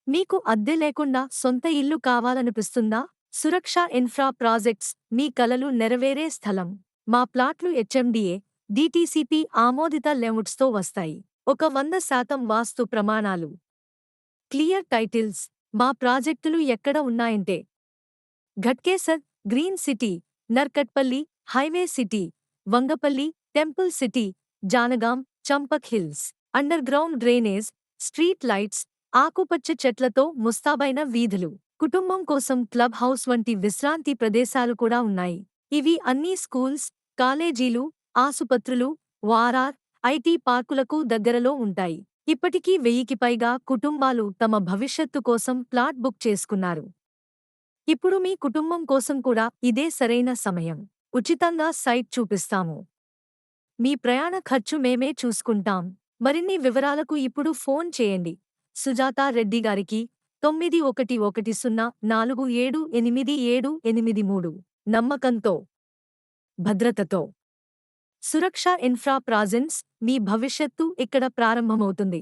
మీకు అద్దె లేకుండా సొంత ఇల్లు కావాలనిపిస్తుందా? సురక్ష ఇన్ఫ్రా ప్రాజెక్ట్స్ మీ కలలు నెరవేరే స్థలం. మా ప్లాట్లు హెచ్ఎండిఏ, డీటీసీపీ ఆమోదిత లేఅవుట్స్తో వస్తాయి. 100% వాస్తు ప్రమాణాలు. Clear titles. మా ప్రాజెక్టులు ఎక్కడ ఉన్నాయంటే Ghatkesar, green city, Narketpally, highway city, Vangapally, temple city, Jangaon, Champak hills. Underground drainage, street lights, ఆకుపచ్చ చెట్లతో ముస్తాబైన వీధులు. కుటుంబం కోసం క్లబ్ హౌస్ వంటి విశ్రాంతి ప్రదేశాలు కూడా ఉన్నాయి. ఇవి అన్నీ స్కూల్స్, కాలేజీలు, ఆసుపత్రులు, వారార్, ఐటీ పార్కులకు దగ్గరలో ఉంటాయి. ఇప్పటికీ 1000కి పైగా కుటుంబాలు తమ భవిష్యత్తు కోసం ప్లాట్ బుక్ చేసుకున్నారు. ఇప్పుడు మీ కుటుంబం కోసం కూడా ఇదే సరైన సమయం. ఉచితంగా సైట్ చూపిస్తాము. మీ ప్రయాణ ఖర్చు మేమే చూసుకుంటాం. మరిన్ని వివరాలకు ఇప్పుడు ఫోన్ చేయండి సుజాతా రెడ్డి గారికి. 9110478783. నమ్మకంతో, భద్రతతో. సురక్ష ఇన్ఫ్రా ప్రాజెన్స్. మీ భవిష్యత్తు ఇక్కడ ప్రారంభమవుతుంది.